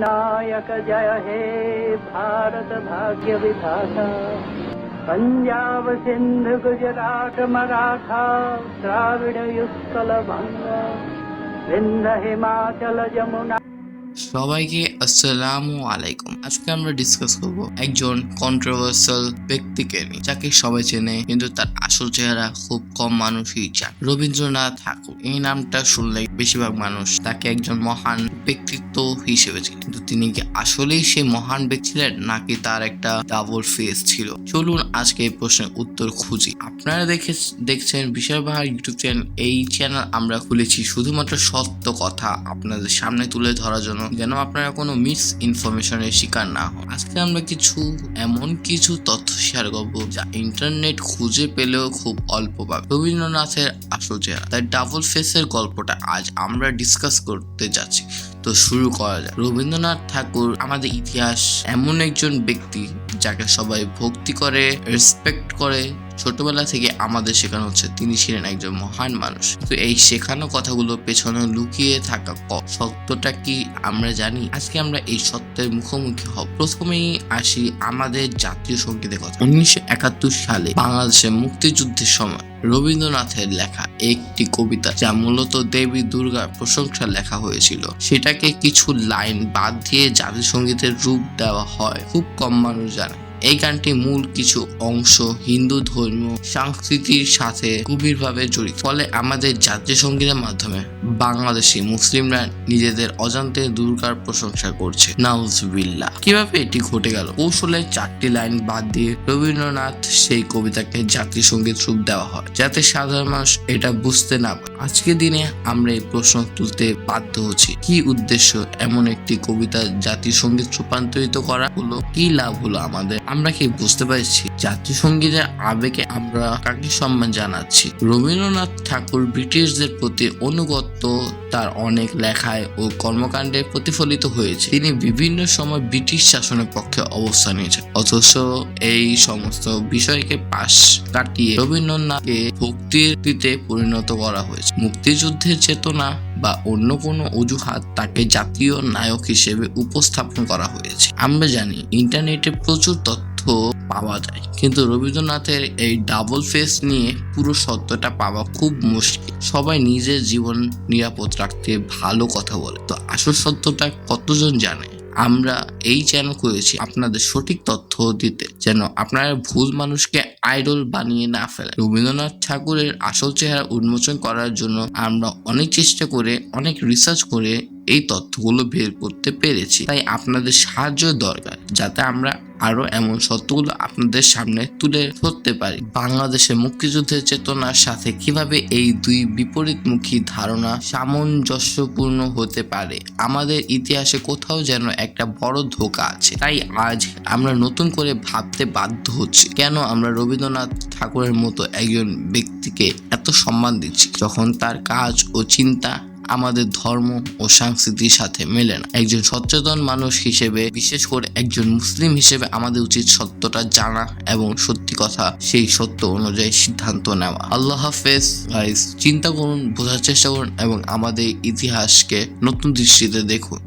विनायक जय हे भारत भाग्य विधाता। पंजाब सिंध गुजरात मराठा द्राविड़ उत्कल बंगा विंध्य हिमाचल যমুনা। সবাইকে আসসালামু আলাইকুম। আজকে আমরা ডিসকাস করব একজন কন্ট্রোভার্সিয়াল ব্যক্তিকে নিয়ে, যাকে সবাই চেনে কিন্তু তার আসল চেহারা খুব কম মানুষই জানে। রবীন্দ্রনাথ ঠাকুর এই নামটা শুনলে বেশিরভাগ মানুষ তাকে একজন মহান ব্যক্তিত্ব হিসেবে চিনে, কিন্তু তিনি কি আসলেই সেই মহান ব্যক্তি ছিলেন নাকি তার একটা ডাবল ফেস ছিল? চলুন আজকে এই প্রশ্নের উত্তর খুঁজি। আপনারা দেখছেন বিশাল বাহার ইউটিউব চ্যানেল। এই চ্যানেল আমরা খুলেছি শুধুমাত্র সত্য কথা আপনাদের সামনে তুলে ধরার জন্য, যেন আপনারা কোনো মিস ইনফরমেশনের শিকার না হন। আজকে আমরা এমন কিছু তথ্য শেয়ার করবো যা ইন্টারনেট খুঁজে পেলেও খুব অল্প পাবে। রবীন্দ্রনাথের আসল চেহারা, তার ডাবল ফেসের গল্পটা আজ আমরা ডিসকাস করতে যাচ্ছি। তো শুরু করা যায়। রবীন্দ্রনাথ ঠাকুর আমাদের ইতিহাস এমন একজন ব্যক্তি যাকে সবাই ভক্তি করে, রেসপেক্ট করে। ছোটবেলা থেকে আমাদের শেখানো হচ্ছে তিনি ছিলেন একজন মহান মানুষ, তো এই শেখানো কথাগুলো পেছনে লুকিয়ে থাকা সত্যটা কি আমরা জানি? আজকে আমরা এই সত্যের মুখোমুখি হব। প্রথমেই আসি আমাদের জাতীয় সঙ্গীতের কথা। 1971 সালে বাংলাদেশের মুক্তিযুদ্ধের সময় রবীন্দ্রনাথের লেখা একটি কবিতা, যা মূলত দেবী দুর্গার প্রশংসা লেখা হয়েছিল, সেটাকে কিছু লাইন বাদ দিয়ে জাতীয় সঙ্গীতের রূপ দেওয়া হয়। খুব কম মানুষ জানে এই গানটির মূল কিছু অংশ হিন্দু ধর্মীয় সংস্কৃতির সাথে গভীরভাবে জড়িত। ফলে আমাদের জাতীয় সঙ্গীতের মাধ্যমে বাংলাদেশি মুসলিমরা নিজেদের অজান্তে দুর্গার প্রশংসা করছে। নাউজুবিল্লাহ। কিভাবে এটি ঘটে গেল? কৌশলে 4টি লাইন বাদ দিয়ে রবীন্দ্রনাথ সেই কবিতাকে জাতীয় সঙ্গীত রূপ দেওয়া হয়, যাতে সাধারণ মানুষ এটা বুঝতে না পারে। আজকের দিনে আমরা এই প্রশ্ন তুলতে বাধ্য হচ্ছি, কি উদ্দেশ্য এমন একটি কবিতা জাতীয় সঙ্গীত রূপান্তরিত করা হলো? কি লাভ হলো আমাদের? আমরা কি বুঝতে পারছি জাতীয় সঙ্গীতের আবেগে আমরা কাকে সম্মান জানাচ্ছি? রবীন্দ্রনাথ ঠাকুর ব্রিটিশদের প্রতি অনুগত তার অনেক লেখায় ও কর্মকাণ্ডে প্রতিফলিত হয়েছে। তিনি বিভিন্ন সময় ব্রিটিশ শাসনের পক্ষে অবস্থান নিয়েছেন, অথচ এই সমস্ত বিষয়কে পাশ কাটিয়ে রবীন্দ্রনাথকে ভক্তিতে পরিণত করা হয়েছে। মুক্তিযুদ্ধের চেতনা বা অন্য কোনো অজুহাত তাকে জাতীয় নায়ক হিসেবে উপস্থাপন করা হয়েছে। আমরা জানি ইন্টারনেটে প্রচুর তথ্য পাওয়া যায়, কিন্তু রবীন্দ্রনাথের এই ডাবল ফেস নিয়ে পুরো সত্যটা পাওয়া খুব মুশকিল। সবাই নিজের জীবন নিরাপদ রাখতে ভালো কথা বলে, তো আসল সত্যটা কতজন জানে? আমরা এই চ্যানেল করেছি আপনাদের সঠিক তথ্য দিতে, যেন আপনারা ভুল মানুষকে আইডল বানিয়ে না ফেলে। রবীন্দ্রনাথ ঠাকুরের আসল চেহারা উন্মোচন করার জন্য আমরা অনেক চেষ্টা করে, অনেক রিসার্চ করে এই তথ্যগুলো বের করতে পেরেছি। তাই আপনাদের সাহায্য দরকার, যাতে আমরা আরো এমন সত্যগুলো আপনাদের সামনে তুলে ধরতে পারি। বাংলাদেশের মুক্তিযুদ্ধের চেতনার সাথে কিভাবে এই দুই বিপরীতমুখী ধারণা সামঞ্জস্যপূর্ণ হতে পারে? আমাদের ইতিহাসে কোথাও যেন একটা বড় ধোঁকা আছে। তাই আজ আমরা নতুন করে ভাবতে বাধ্য হচ্ছি, কেন আমরা রবীন্দ্রনাথ ঠাকুরের মতো একজন ব্যক্তিকে এত সম্মান দিচ্ছি, যখন তার কাজ ও চিন্তা আমাদের ধর্ম ও সংস্কৃতির সাথে মেলে না। একজন সচেতন মানুষ হিসেবে, বিশেষ করে একজন মুসলিম হিসেবে, আমাদের উচিত সত্যটা জানা এবং সত্যি কথা সেই সত্য অনুযায়ী সিদ্ধান্ত নেওয়া। আল্লাহ হাফেজ গাইস। চিন্তা করুন, বোঝার চেষ্টা করুন এবং আমাদের ইতিহাসকে নতুন দৃষ্টিতে দেখুন।